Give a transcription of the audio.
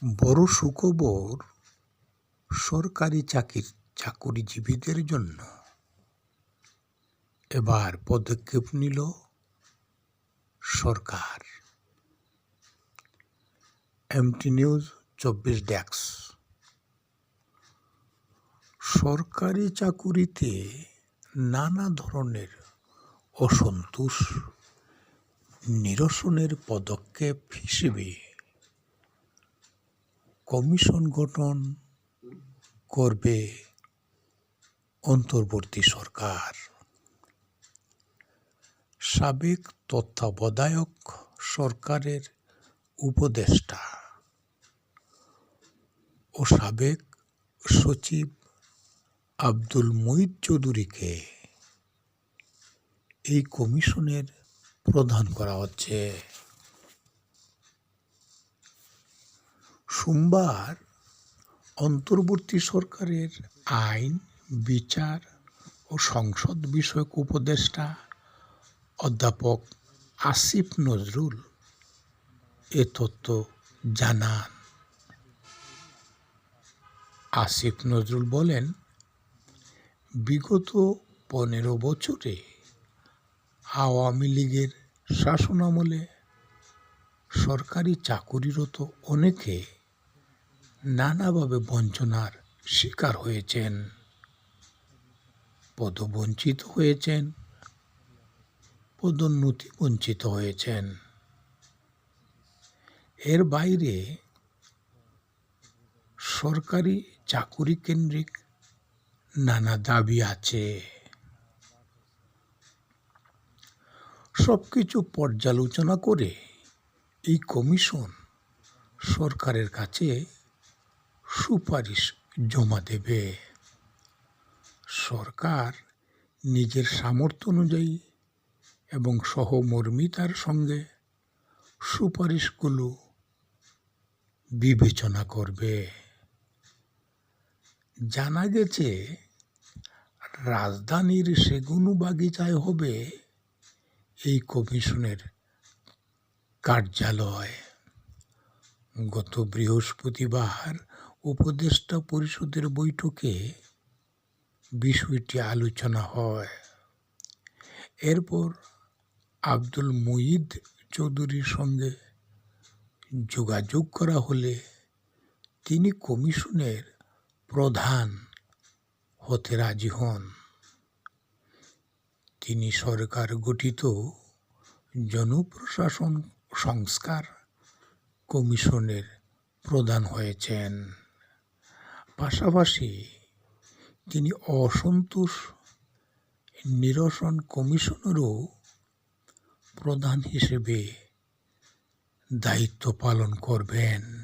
বড় সুখবর সরকারি চাকুরিজীবীদের জন্য। এবার পদক্ষেপ নিল সরকার। MT news 24 desk. সরকারি চাকুরিতে নানা ধরনের অসন্তোষ নিরসনের পদক্ষেপ হিসেবে কমিশন গঠন করবে অন্তর্বর্তী সরকার। সাবেক তত্ত্বাবধায়ক সরকারের উপদেষ্টা ও সাবেক সচিব আব্দুল মুঈদ চৌধুরীকে এই কমিশনের প্রধান করা হচ্ছে। সোমবার অন্তর্বর্তী সরকারের আইন, বিচার ও সংসদ বিষয়ক উপদেষ্টা অধ্যাপক আসিফ নজরুল এ তথ্য জানান। আসিফ নজরুল বলেন, বিগত 15 বছরে আওয়ামী লীগের শাসনামলে সরকারি চাকুরিরত অনেকে নানাভাবে বঞ্চনার শিকার হয়েছেন, পদবঞ্চিত হয়েছেন, পদোন্নতি বঞ্চিত হয়েছেন। এর বাইরে সরকারি চাকুরি কেন্দ্রিক নানা দাবি আছে। সবকিছু পর্যালোচনা করে এই কমিশন সরকারের কাছে সুপারিশ জমা দেবে। সরকার নিজের সামর্থ্য অনুযায়ী এবং সহমর্মিতার সঙ্গে সুপারিশগুলো বিবেচনা করবে। জানা গেছে, রাজধানীর সেগুনবাগিচায় হবে এই কমিশনের কার্যালয়। গত বৃহস্পতিবার উপদেষ্টা পরিষদের বৈঠকে বিষয়টি আলোচনা হয়। এরপর আব্দুল মুঈদ চৌধুরীর সঙ্গে যোগাযোগ করা হলে তিনি কমিশনের প্রধান হতে রাজি হন। তিনি সরকার গঠিত জনপ্রশাসন সংস্কার কমিশনের প্রধান হয়েছেন। পাশাপাশি তিনি অসন্তোষ নিরসন কমিশনেরও প্রধান হিসেবে দায়িত্ব পালন করবেন।